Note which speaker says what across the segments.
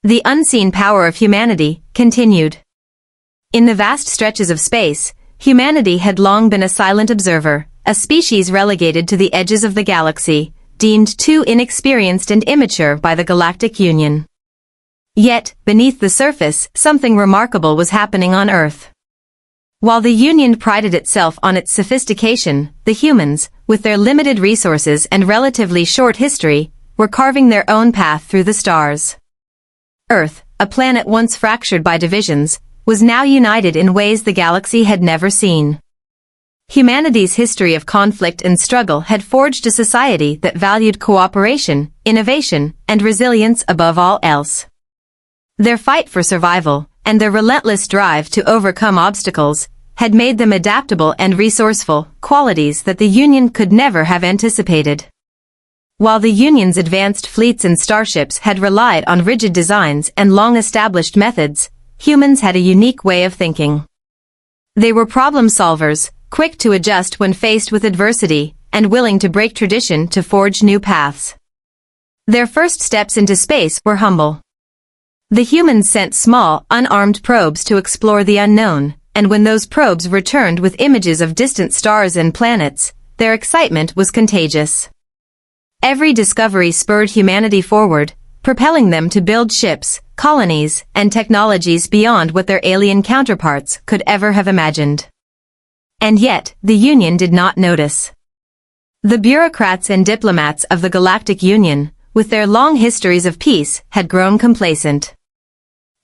Speaker 1: The unseen power of humanity continued. In the vast stretches of space, humanity had long been a silent observer, a species relegated to the edges of the galaxy, deemed too inexperienced and immature by the Galactic Union. Yet, beneath the surface, something remarkable was happening on Earth. While the Union prided itself on its sophistication, the humans, with their limited resources and relatively short history, were carving their own path through the stars. Earth, a planet once fractured by divisions, was now united in ways the galaxy had never seen. Humanity's history of conflict and struggle had forged a society that valued cooperation, innovation, and resilience above all else. Their fight for survival, and their relentless drive to overcome obstacles, had made them adaptable and resourceful, qualities that the Union could never have anticipated. While the Union's advanced fleets and starships had relied on rigid designs and long-established methods, humans had a unique way of thinking. They were problem solvers, quick to adjust when faced with adversity, and willing to break tradition to forge new paths. Their first steps into space were humble. The humans sent small, unarmed probes to explore the unknown, and when those probes returned with images of distant stars and planets, their excitement was contagious. Every discovery spurred humanity forward, propelling them to build ships, colonies, and technologies beyond what their alien counterparts could ever have imagined. And yet, the Union did not notice. The bureaucrats and diplomats of the Galactic Union, with their long histories of peace, had grown complacent.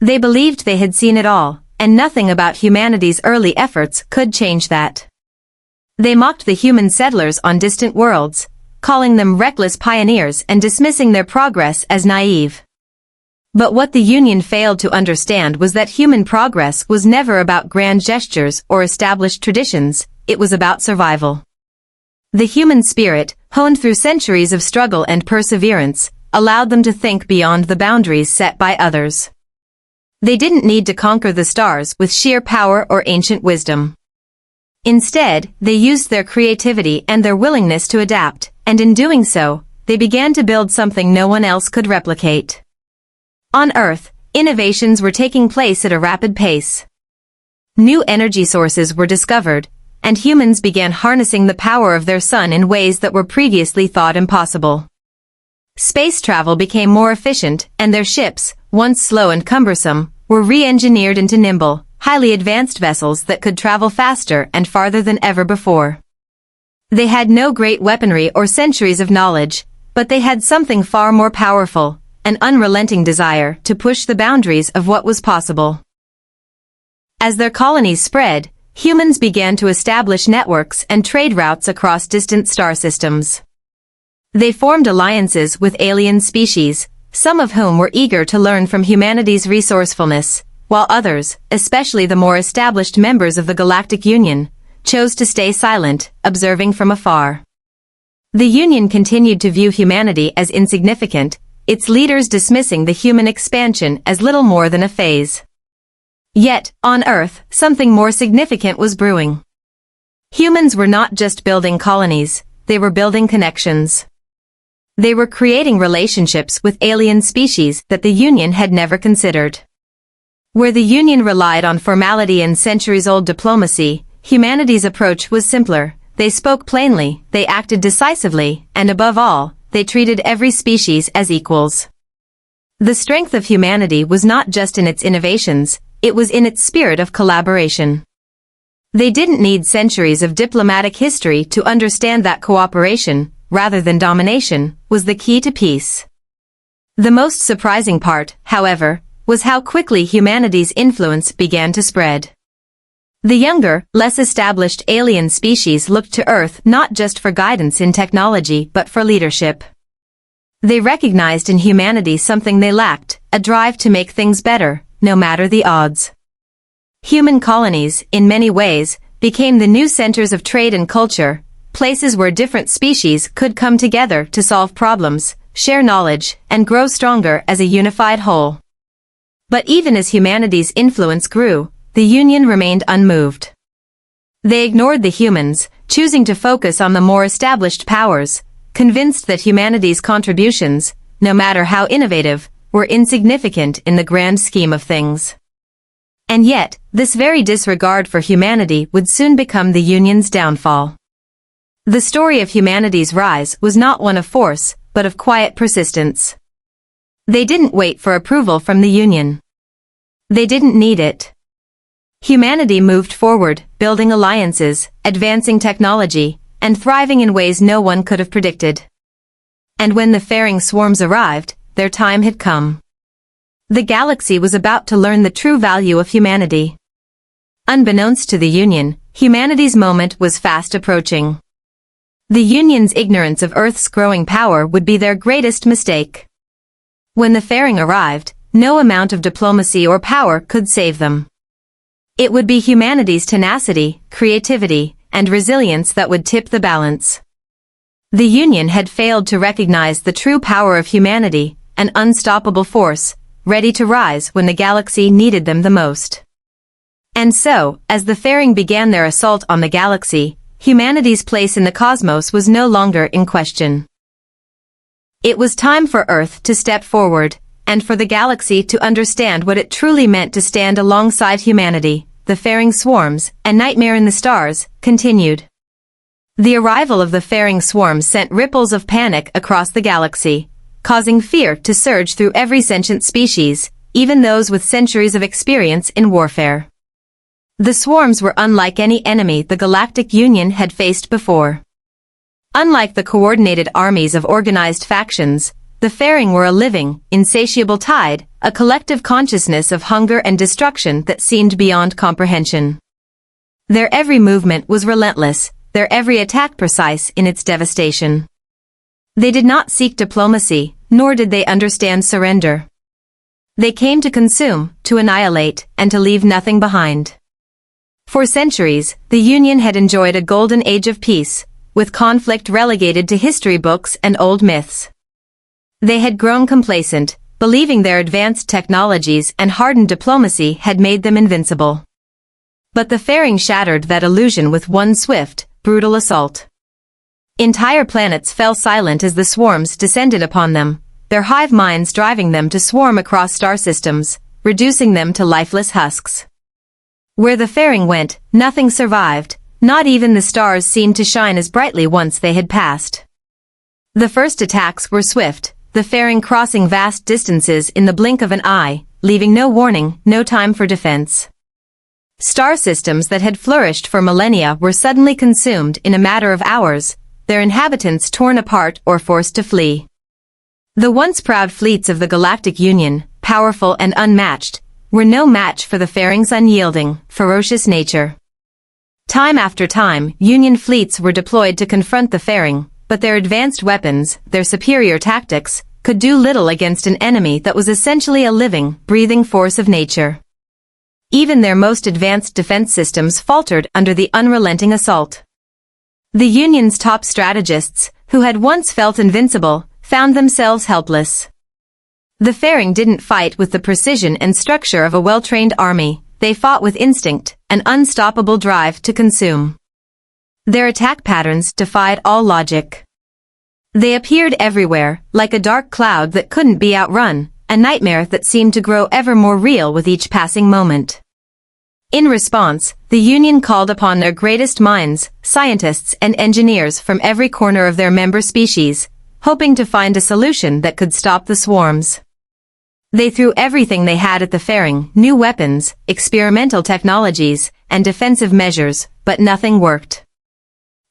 Speaker 1: They believed they had seen it all, and nothing about humanity's early efforts could change that. They mocked the human settlers on distant worlds, calling them reckless pioneers and dismissing their progress as naive. But what the Union failed to understand was that human progress was never about grand gestures or established traditions, it was about survival. The human spirit, honed through centuries of struggle and perseverance, allowed them to think beyond the boundaries set by others. They didn't need to conquer the stars with sheer power or ancient wisdom. Instead, they used their creativity and their willingness to adapt, and in doing so, they began to build something no one else could replicate. On Earth, innovations were taking place at a rapid pace. New energy sources were discovered, and humans began harnessing the power of their sun in ways that were previously thought impossible. Space travel became more efficient, and their ships, once slow and cumbersome, were re-engineered into nimble, highly advanced vessels that could travel faster and farther than ever before. They had no great weaponry or centuries of knowledge, but they had something far more powerful, an unrelenting desire to push the boundaries of what was possible. As their colonies spread, humans began to establish networks and trade routes across distant star systems. They formed alliances with alien species, some of whom were eager to learn from humanity's resourcefulness, while others, especially the more established members of the Galactic Union, chose to stay silent, observing from afar. The Union continued to view humanity as insignificant, its leaders dismissing the human expansion as little more than a phase. Yet, on Earth, something more significant was brewing. Humans were not just building colonies, they were building connections. They were creating relationships with alien species that the Union had never considered. Where the Union relied on formality and centuries-old diplomacy, humanity's approach was simpler. They spoke plainly, they acted decisively, and above all, they treated every species as equals. The strength of humanity was not just in its innovations, it was in its spirit of collaboration. They didn't need centuries of diplomatic history to understand that cooperation, rather than domination, was the key to peace. The most surprising part, however, was how quickly humanity's influence began to spread. The younger, less established alien species looked to Earth not just for guidance in technology but for leadership. They recognized in humanity something they lacked, a drive to make things better, no matter the odds. Human colonies, in many ways, became the new centers of trade and culture, places where different species could come together to solve problems, share knowledge, and grow stronger as a unified whole. But even as humanity's influence grew, the Union remained unmoved. They ignored the humans, choosing to focus on the more established powers, convinced that humanity's contributions, no matter how innovative, were insignificant in the grand scheme of things. And yet, this very disregard for humanity would soon become the Union's downfall. The story of humanity's rise was not one of force, but of quiet persistence. They didn't wait for approval from the Union. They didn't need it. Humanity moved forward, building alliances, advancing technology, and thriving in ways no one could have predicted. And when the faring swarms arrived, their time had come. The galaxy was about to learn the true value of humanity. Unbeknownst to the Union, humanity's moment was fast approaching. The Union's ignorance of Earth's growing power would be their greatest mistake. When the faring arrived, no amount of diplomacy or power could save them. It would be humanity's tenacity, creativity, and resilience that would tip the balance. The Union had failed to recognize the true power of humanity, an unstoppable force, ready to rise when the galaxy needed them the most. And so, as the faring began their assault on the galaxy, humanity's place in the cosmos was no longer in question. It was time for Earth to step forward, and for the galaxy to understand what it truly meant to stand alongside humanity. The faring swarms, a nightmare in the stars, continued. The arrival of the faring swarms sent ripples of panic across the galaxy, causing fear to surge through every sentient species, even those with centuries of experience in warfare. The swarms were unlike any enemy the Galactic Union had faced before. Unlike the coordinated armies of organized factions, the faring were a living, insatiable tide, a collective consciousness of hunger and destruction that seemed beyond comprehension. Their every movement was relentless, their every attack precise in its devastation. They did not seek diplomacy, nor did they understand surrender. They came to consume, to annihilate, and to leave nothing behind. For centuries, the Union had enjoyed a golden age of peace, with conflict relegated to history books and old myths. They had grown complacent, believing their advanced technologies and hardened diplomacy had made them invincible. But the faring shattered that illusion with one swift, brutal assault. Entire planets fell silent as the swarms descended upon them, their hive minds driving them to swarm across star systems, reducing them to lifeless husks. Where the faring went, nothing survived, not even the stars seemed to shine as brightly once they had passed. The first attacks were swift, the faring crossing vast distances in the blink of an eye, leaving no warning, no time for defense. Star systems that had flourished for millennia were suddenly consumed in a matter of hours, their inhabitants torn apart or forced to flee. The once proud fleets of the Galactic Union, powerful and unmatched, were no match for the faring's unyielding, ferocious nature. Time after time, Union fleets were deployed to confront the faring, but their advanced weapons, their superior tactics, could do little against an enemy that was essentially a living, breathing force of nature. Even their most advanced defense systems faltered under the unrelenting assault. The Union's top strategists, who had once felt invincible, found themselves helpless. The faring didn't fight with the precision and structure of a well-trained army, they fought with instinct, an unstoppable drive to consume. Their attack patterns defied all logic. They appeared everywhere, like a dark cloud that couldn't be outrun, a nightmare that seemed to grow ever more real with each passing moment. In response, the Union called upon their greatest minds, scientists and engineers from every corner of their member species, hoping to find a solution that could stop the swarms. They threw everything they had at the faring, new weapons, experimental technologies, and defensive measures, but nothing worked.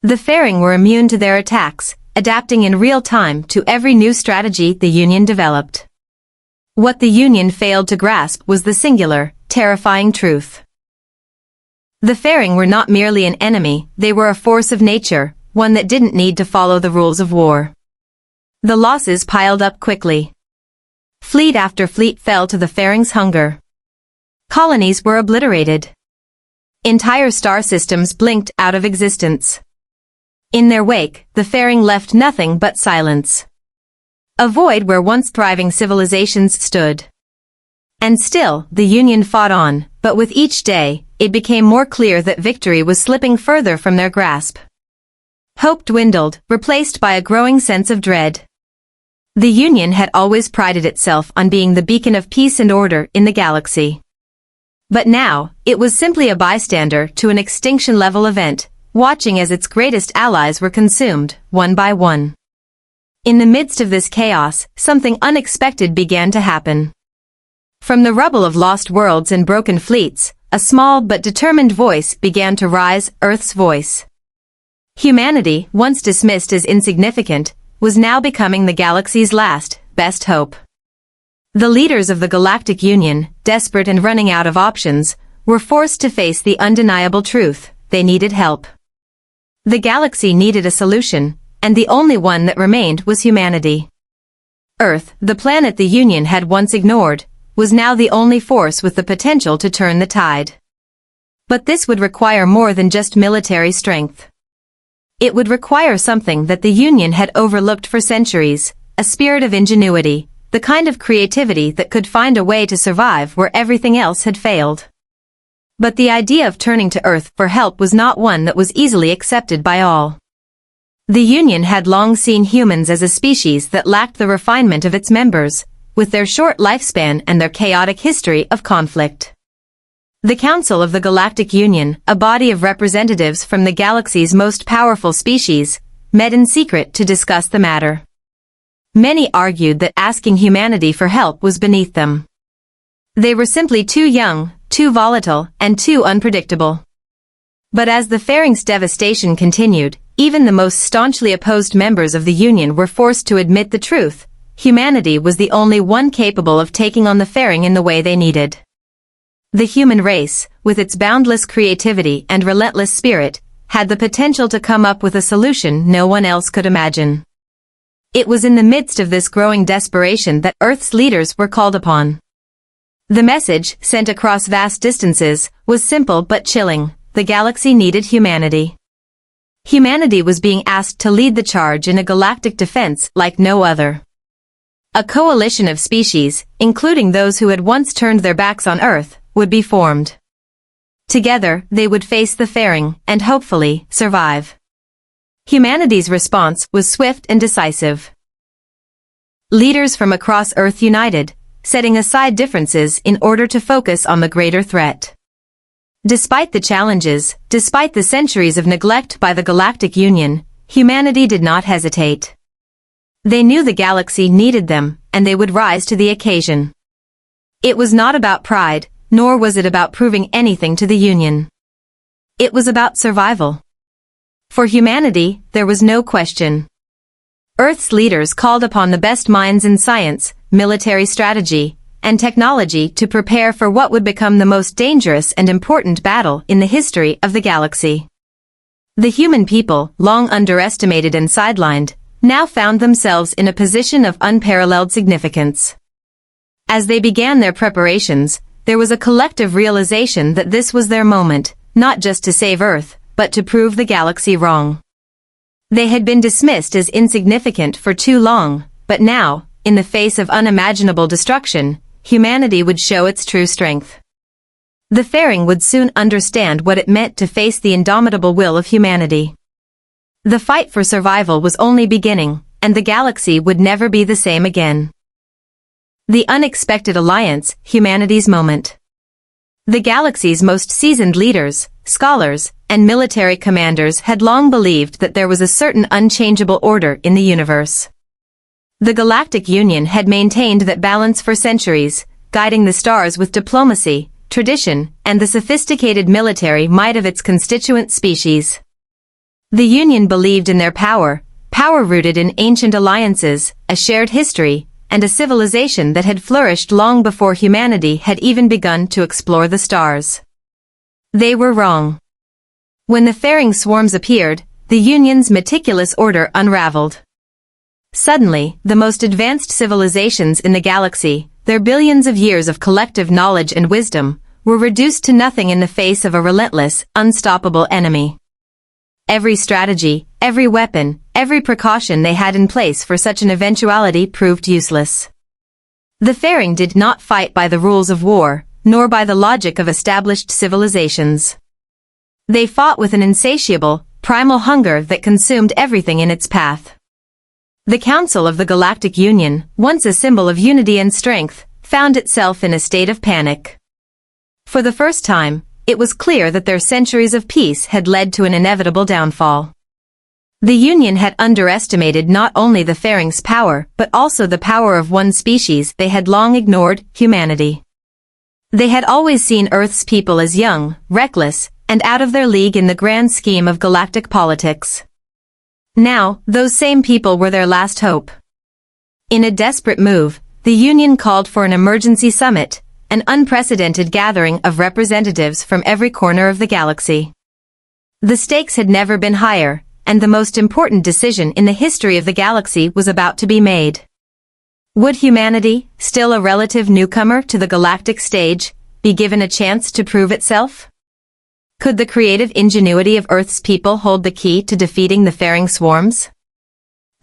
Speaker 1: The faring were immune to their attacks, adapting in real time to every new strategy the Union developed. What the Union failed to grasp was the singular, terrifying truth. The faring were not merely an enemy, they were a force of nature, one that didn't need to follow the rules of war. The losses piled up quickly. Fleet after fleet fell to the faring's hunger. Colonies were obliterated. Entire star systems blinked out of existence. In their wake, the faring left nothing but silence. A void where once thriving civilizations stood. And still, the Union fought on, but with each day, it became more clear that victory was slipping further from their grasp. Hope dwindled, replaced by a growing sense of dread. The Union had always prided itself on being the beacon of peace and order in the galaxy. But now, it was simply a bystander to an extinction-level event, watching as its greatest allies were consumed, one by one. In the midst of this chaos, something unexpected began to happen. From the rubble of lost worlds and broken fleets, a small but determined voice began to rise, Earth's voice. Humanity, once dismissed as insignificant, was now becoming the galaxy's last, best hope. The leaders of the Galactic Union, desperate and running out of options, were forced to face the undeniable truth: they needed help. The galaxy needed a solution, and the only one that remained was humanity. Earth, the planet the Union had once ignored, was now the only force with the potential to turn the tide. But this would require more than just military strength. It would require something that the Union had overlooked for centuries: a spirit of ingenuity, the kind of creativity that could find a way to survive where everything else had failed. But the idea of turning to Earth for help was not one that was easily accepted by all. The Union had long seen humans as a species that lacked the refinement of its members, with their short lifespan and their chaotic history of conflict. The Council of the Galactic Union, a body of representatives from the galaxy's most powerful species, met in secret to discuss the matter. Many argued that asking humanity for help was beneath them. They were simply too young, too volatile, and too unpredictable. But as the Faring's devastation continued, even the most staunchly opposed members of the Union were forced to admit the truth: humanity was the only one capable of taking on the Faring in the way they needed. The human race, with its boundless creativity and relentless spirit, had the potential to come up with a solution no one else could imagine. It was in the midst of this growing desperation that Earth's leaders were called upon. The message, sent across vast distances, was simple but chilling: the galaxy needed humanity. Humanity was being asked to lead the charge in a galactic defense like no other. A coalition of species, including those who had once turned their backs on Earth, would be formed. Together, they would face the Faring, and hopefully, survive. Humanity's response was swift and decisive. Leaders from across Earth united, setting aside differences in order to focus on the greater threat. Despite the challenges, despite the centuries of neglect by the Galactic Union, humanity did not hesitate. They knew the galaxy needed them, and they would rise to the occasion. It was not about pride, nor was it about proving anything to the Union. It was about survival. For humanity, there was no question. Earth's leaders called upon the best minds in science, military strategy, and technology to prepare for what would become the most dangerous and important battle in the history of the galaxy. The human people, long underestimated and sidelined, now found themselves in a position of unparalleled significance. As they began their preparations, there was a collective realization that this was their moment, not just to save Earth, but to prove the galaxy wrong. They had been dismissed as insignificant for too long, but now, in the face of unimaginable destruction, humanity would show its true strength. The Faring would soon understand what it meant to face the indomitable will of humanity. The fight for survival was only beginning, and the galaxy would never be the same again. The unexpected alliance, humanity's moment. The galaxy's most seasoned leaders, scholars, and military commanders had long believed that there was a certain unchangeable order in the universe. The Galactic Union had maintained that balance for centuries, guiding the stars with diplomacy, tradition, and the sophisticated military might of its constituent species. The Union believed in their power rooted in ancient alliances, a shared history, and a civilization that had flourished long before humanity had even begun to explore the stars. They were wrong. When the Faring swarms appeared, the Union's meticulous order unraveled. Suddenly, the most advanced civilizations in the galaxy, their billions of years of collective knowledge and wisdom, were reduced to nothing in the face of a relentless, unstoppable enemy. Every strategy, every weapon, every precaution they had in place for such an eventuality proved useless. The Faring did not fight by the rules of war, nor by the logic of established civilizations. They fought with an insatiable, primal hunger that consumed everything in its path. The Council of the Galactic Union, once a symbol of unity and strength, found itself in a state of panic. For the first time, it was clear that their centuries of peace had led to an inevitable downfall. The Union had underestimated not only the Faring's power but also the power of one species they had long ignored, humanity. They had always seen Earth's people as young, reckless, and out of their league in the grand scheme of galactic politics. Now, those same people were their last hope. In a desperate move, the Union called for an emergency summit, an unprecedented gathering of representatives from every corner of the galaxy. The stakes had never been higher, and the most important decision in the history of the galaxy was about to be made. Would humanity, still a relative newcomer to the galactic stage, be given a chance to prove itself? Could the creative ingenuity of Earth's people hold the key to defeating the Faring swarms?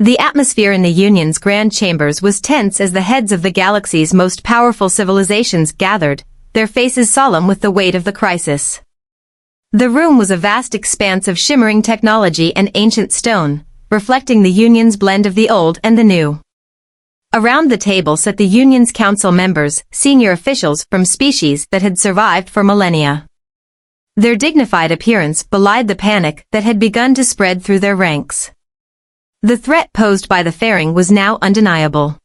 Speaker 1: The atmosphere in the Union's grand chambers was tense as the heads of the galaxy's most powerful civilizations gathered, their faces solemn with the weight of the crisis. The room was a vast expanse of shimmering technology and ancient stone, reflecting the Union's blend of the old and the new. Around the table sat the Union's council members, senior officials from species that had survived for millennia. Their dignified appearance belied the panic that had begun to spread through their ranks. The threat posed by the Faring was now undeniable.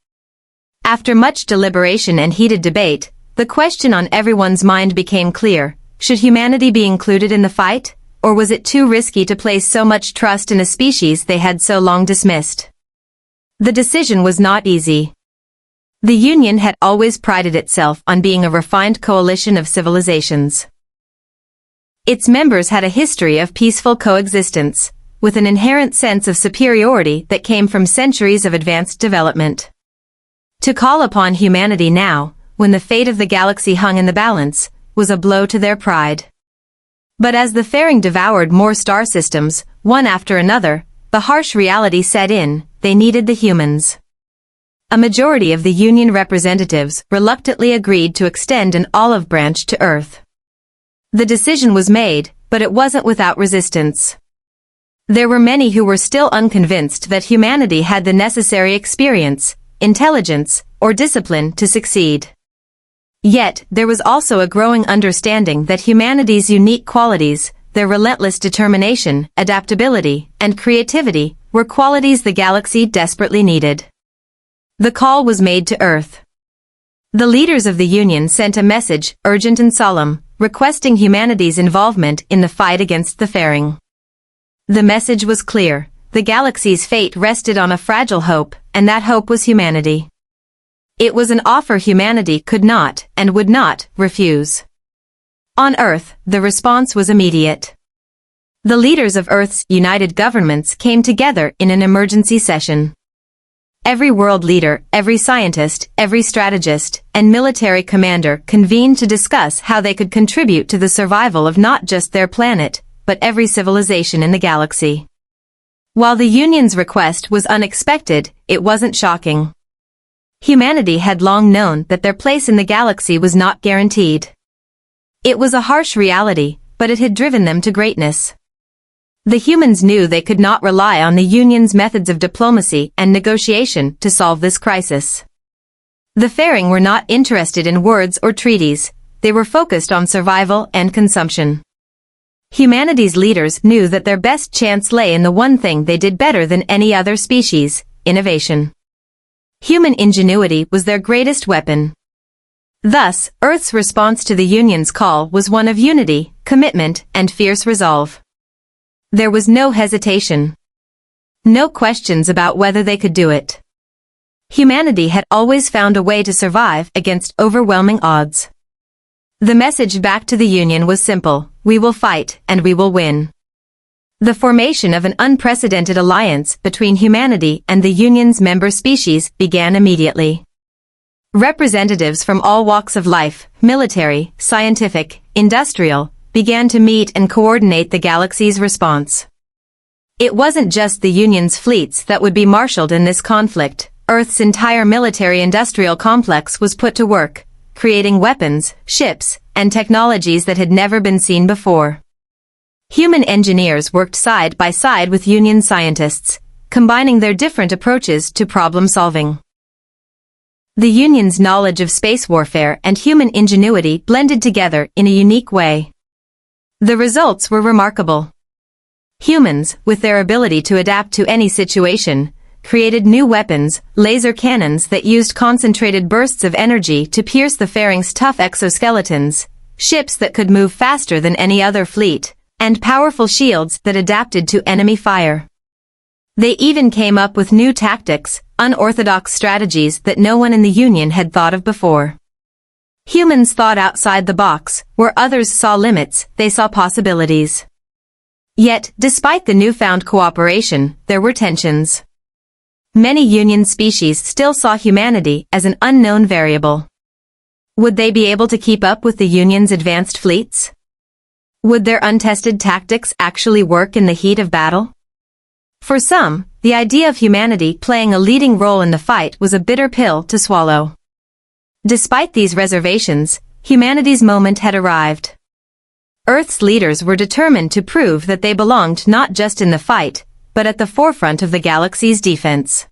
Speaker 1: After much deliberation and heated debate, the question on everyone's mind became clear. Should humanity be included in the fight, or was it too risky to place so much trust in a species they had so long dismissed? The decision was not easy. The Union had always prided itself on being a refined coalition of civilizations. Its members had a history of peaceful coexistence, with an inherent sense of superiority that came from centuries of advanced development. To call upon humanity now, when the fate of the galaxy hung in the balance, was a blow to their pride. But as the Faring devoured more star systems, one after another, the harsh reality set in. They needed the humans. A majority of the Union representatives reluctantly agreed to extend an olive branch to Earth. The decision was made, but it wasn't without resistance. There were many who were still unconvinced that humanity had the necessary experience, intelligence, or discipline to succeed. Yet, there was also a growing understanding that humanity's unique qualities, their relentless determination, adaptability, and creativity, were qualities the galaxy desperately needed. The call was made to Earth. The leaders of the Union sent a message, urgent and solemn, requesting humanity's involvement in the fight against the Faring. The message was clear. The galaxy's fate rested on a fragile hope, and that hope was humanity. It was an offer humanity could not, and would not, refuse. On Earth, the response was immediate. The leaders of Earth's united governments came together in an emergency session. Every world leader, every scientist, every strategist, and military commander convened to discuss how they could contribute to the survival of not just their planet, but every civilization in the galaxy. While the Union's request was unexpected, it wasn't shocking. Humanity had long known that their place in the galaxy was not guaranteed. It was a harsh reality, but it had driven them to greatness. The humans knew they could not rely on the Union's methods of diplomacy and negotiation to solve this crisis. The Faring were not interested in words or treaties, they were focused on survival and consumption. Humanity's leaders knew that their best chance lay in the one thing they did better than any other species, innovation. Human ingenuity was their greatest weapon. Thus, Earth's response to the Union's call was one of unity, commitment, and fierce resolve. There was no hesitation. No questions about whether they could do it. Humanity had always found a way to survive against overwhelming odds. The message back to the Union was simple: we will fight, and we will win. The formation of an unprecedented alliance between humanity and the Union's member species began immediately. Representatives from all walks of life, military, scientific, industrial, began to meet and coordinate the galaxy's response. It wasn't just the Union's fleets that would be marshaled in this conflict. Earth's entire military-industrial complex was put to work, creating weapons, ships, and technologies that had never been seen before. Human engineers worked side by side with Union scientists, combining their different approaches to problem-solving. The Union's knowledge of space warfare and human ingenuity blended together in a unique way. The results were remarkable. Humans, with their ability to adapt to any situation, created new weapons, laser cannons that used concentrated bursts of energy to pierce the fairing's tough exoskeletons, ships that could move faster than any other fleet, and powerful shields that adapted to enemy fire. They even came up with new tactics, unorthodox strategies that no one in the Union had thought of before. Humans thought outside the box, where others saw limits, they saw possibilities. Yet, despite the newfound cooperation, there were tensions. Many Union species still saw humanity as an unknown variable. Would they be able to keep up with the Union's advanced fleets? Would their untested tactics actually work in the heat of battle? For some, the idea of humanity playing a leading role in the fight was a bitter pill to swallow. Despite these reservations, humanity's moment had arrived. Earth's leaders were determined to prove that they belonged not just in the fight, but at the forefront of the galaxy's defense.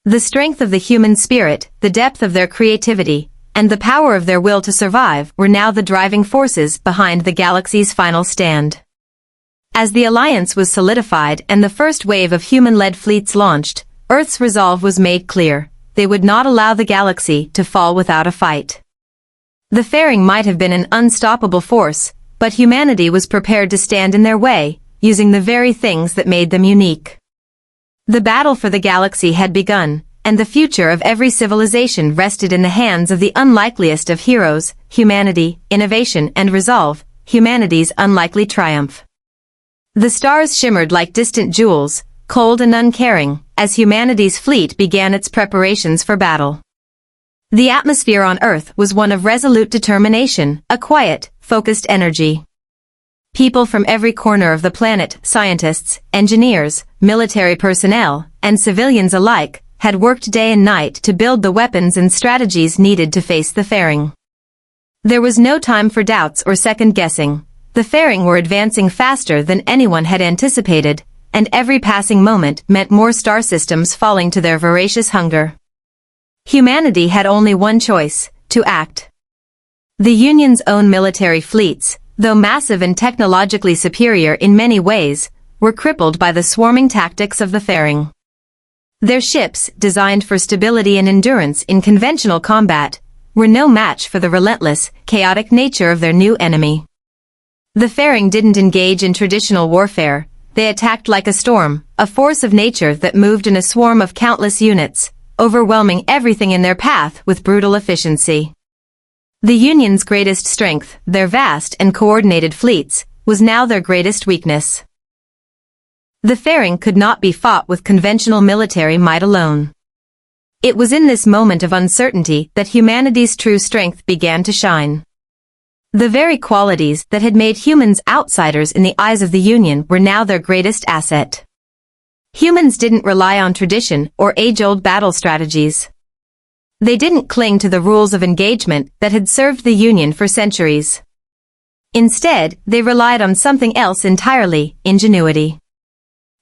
Speaker 1: The strength of the human spirit, the depth of their creativity, and the power of their will to survive were now the driving forces behind the galaxy's final stand. As the alliance was solidified and the first wave of human-led fleets launched, Earth's resolve was made clear: they would not allow the galaxy to fall without a fight. The fairing might have been an unstoppable force, but humanity was prepared to stand in their way, using the very things that made them unique. The battle for the galaxy had begun, and the future of every civilization rested in the hands of the unlikeliest of heroes: humanity, innovation, and resolve, humanity's unlikely triumph. The stars shimmered like distant jewels, cold and uncaring, as humanity's fleet began its preparations for battle. The atmosphere on Earth was one of resolute determination, a quiet, focused energy. People from every corner of the planet, scientists, engineers, military personnel, and civilians alike, had worked day and night to build the weapons and strategies needed to face the fairing. There was no time for doubts or second-guessing. The fairing were advancing faster than anyone had anticipated, and every passing moment meant more star systems falling to their voracious hunger. Humanity had only one choice: to act. The Union's own military fleets, though massive and technologically superior in many ways, were crippled by the swarming tactics of the fairing. Their ships, designed for stability and endurance in conventional combat, were no match for the relentless, chaotic nature of their new enemy. The fairing didn't engage in traditional warfare. They attacked like a storm, a force of nature that moved in a swarm of countless units, overwhelming everything in their path with brutal efficiency. The Union's greatest strength, their vast and coordinated fleets, was now their greatest weakness. The fairing could not be fought with conventional military might alone. It was in this moment of uncertainty that humanity's true strength began to shine. The very qualities that had made humans outsiders in the eyes of the Union were now their greatest asset. Humans didn't rely on tradition or age-old battle strategies. They didn't cling to the rules of engagement that had served the Union for centuries. Instead, they relied on something else entirely: ingenuity.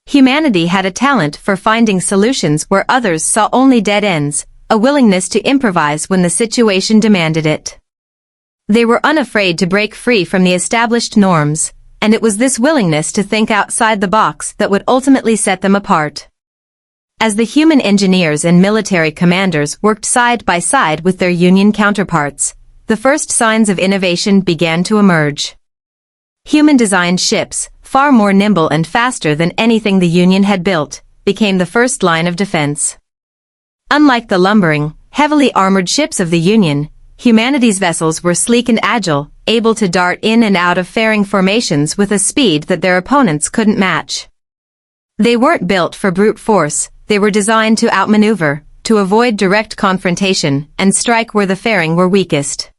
Speaker 1: Humanity had a talent for finding solutions where others saw only dead ends, a willingness to improvise when the situation demanded it. They were unafraid to break free from the established norms, and it was this willingness to think outside the box that would ultimately set them apart. As the human engineers and military commanders worked side by side with their Union counterparts, the first signs of innovation began to emerge. Human-designed ships, far more nimble and faster than anything the Union had built, became the first line of defense. Unlike the lumbering, heavily armored ships of the Union, humanity's vessels were sleek and agile, able to dart in and out of fairing formations with a speed that their opponents couldn't match. They weren't built for brute force. They were designed to outmaneuver, to avoid direct confrontation, and strike where the fairing were weakest.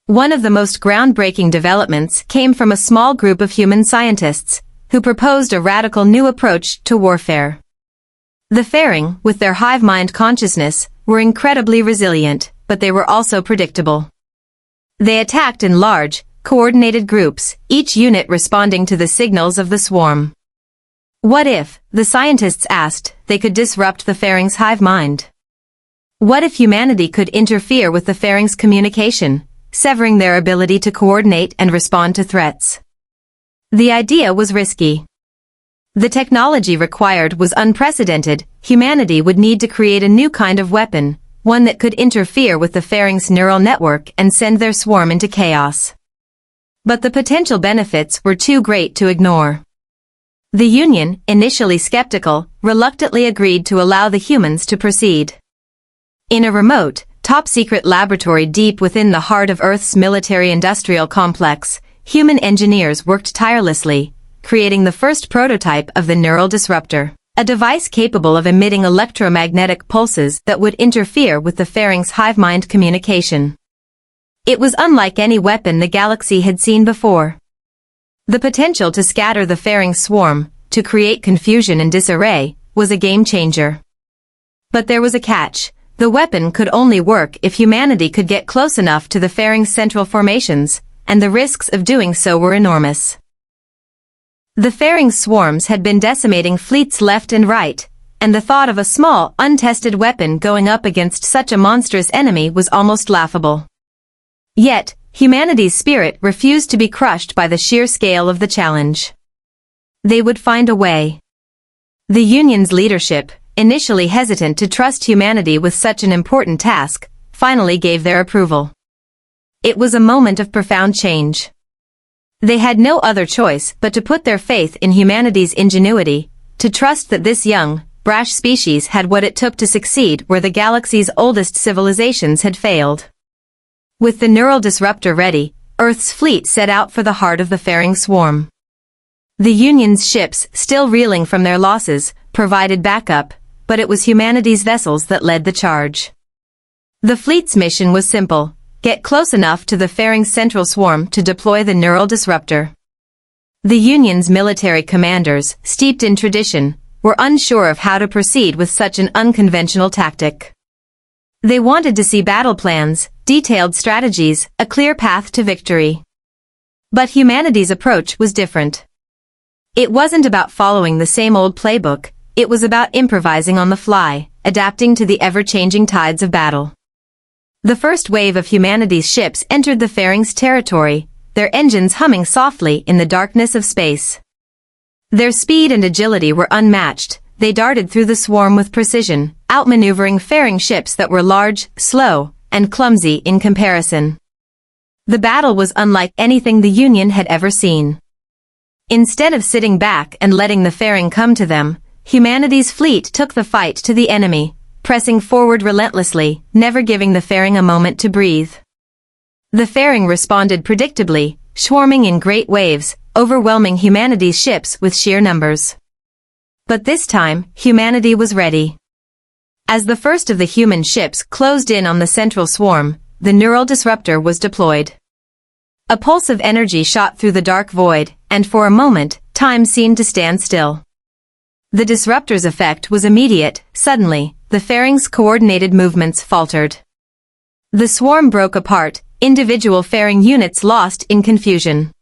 Speaker 1: One of the most groundbreaking developments came from a small group of human scientists, who proposed a radical new approach to warfare. The fairing, with their hive-mind consciousness, were incredibly resilient, but they were also predictable. They attacked in large, coordinated groups, each unit responding to the signals of the swarm. What if, the scientists asked, they could disrupt the Faring's hive mind? What if humanity could interfere with the Faring's communication, severing their ability to coordinate and respond to threats? The idea was risky. The technology required was unprecedented. Humanity would need to create a new kind of weapon, one that could interfere with the Faring's neural network and send their swarm into chaos. But the potential benefits were too great to ignore. The Union, initially skeptical, reluctantly agreed to allow the humans to proceed. In a remote, top-secret laboratory deep within the heart of Earth's military-industrial complex, human engineers worked tirelessly, creating the first prototype of the neural disruptor, a device capable of emitting electromagnetic pulses that would interfere with the Faring's hive mind communication. It was unlike any weapon the galaxy had seen before. The potential to scatter the Faring's swarm, to create confusion and disarray, was a game-changer. But there was a catch. The weapon could only work if humanity could get close enough to the Faring's central formations, and the risks of doing so were enormous. The Faring's swarms had been decimating fleets left and right, and the thought of a small, untested weapon going up against such a monstrous enemy was almost laughable. Yet, humanity's spirit refused to be crushed by the sheer scale of the challenge. They would find a way. The Union's leadership, initially hesitant to trust humanity with such an important task, finally gave their approval. It was a moment of profound change. They had no other choice but to put their faith in humanity's ingenuity, to trust that this young, brash species had what it took to succeed where the galaxy's oldest civilizations had failed. With the neural disruptor ready, Earth's fleet set out for the heart of the Faring swarm. The Union's ships, still reeling from their losses, provided backup, but it was humanity's vessels that led the charge. The fleet's mission was simple: get close enough to the Faring's central swarm to deploy the neural disruptor. The Union's military commanders, steeped in tradition, were unsure of how to proceed with such an unconventional tactic. They wanted to see battle plans, detailed strategies, a clear path to victory. But humanity's approach was different. It wasn't about following the same old playbook, it was about improvising on the fly, adapting to the ever-changing tides of battle. The first wave of humanity's ships entered the Faring's territory, their engines humming softly in the darkness of space. Their speed and agility were unmatched. They darted through the swarm with precision, outmaneuvering Faring ships that were large, slow, and clumsy in comparison. The battle was unlike anything the Union had ever seen. Instead of sitting back and letting the Faring come to them, humanity's fleet took the fight to the enemy, pressing forward relentlessly, never giving the Faring a moment to breathe. The Faring responded predictably, swarming in great waves, overwhelming humanity's ships with sheer numbers. But this time, humanity was ready. As the first of the human ships closed in on the central swarm, the neural disruptor was deployed. A pulse of energy shot through the dark void, and for a moment, time seemed to stand still. The disruptor's effect was immediate. Suddenly, the Faring's coordinated movements faltered. The swarm broke apart, individual Faring units lost in confusion.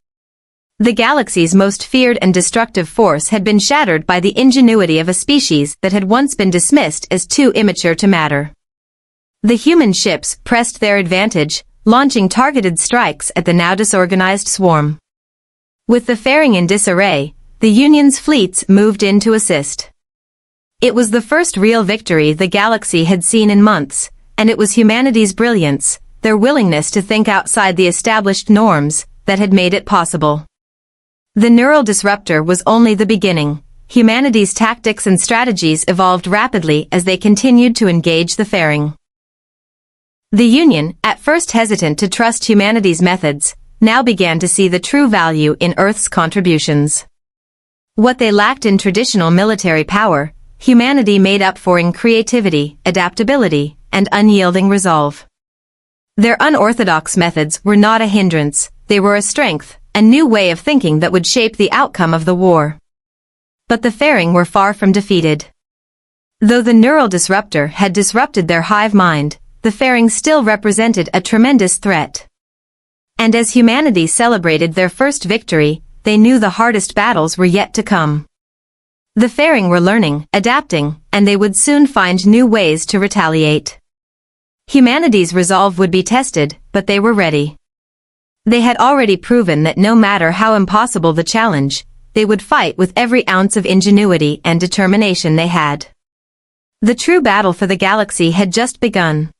Speaker 1: The galaxy's most feared and destructive force had been shattered by the ingenuity of a species that had once been dismissed as too immature to matter. The human ships pressed their advantage, launching targeted strikes at the now disorganized swarm. With the Faring in disarray, the Union's fleets moved in to assist. It was the first real victory the galaxy had seen in months, and it was humanity's brilliance, their willingness to think outside the established norms, that had made it possible. The neural disruptor was only the beginning. Humanity's tactics and strategies evolved rapidly as they continued to engage the Faring. The Union, at first hesitant to trust humanity's methods, now began to see the true value in Earth's contributions. What they lacked in traditional military power, humanity made up for in creativity, adaptability, and unyielding resolve. Their unorthodox methods were not a hindrance, they were a strength, a new way of thinking that would shape the outcome of the war. But the Faring were far from defeated. Though the neural disruptor had disrupted their hive mind, the Faring still represented a tremendous threat. And as humanity celebrated their first victory, they knew the hardest battles were yet to come. The Faring were learning, adapting, and they would soon find new ways to retaliate. Humanity's resolve would be tested, but they were ready. They had already proven that no matter how impossible the challenge, they would fight with every ounce of ingenuity and determination they had. The true battle for the galaxy had just begun.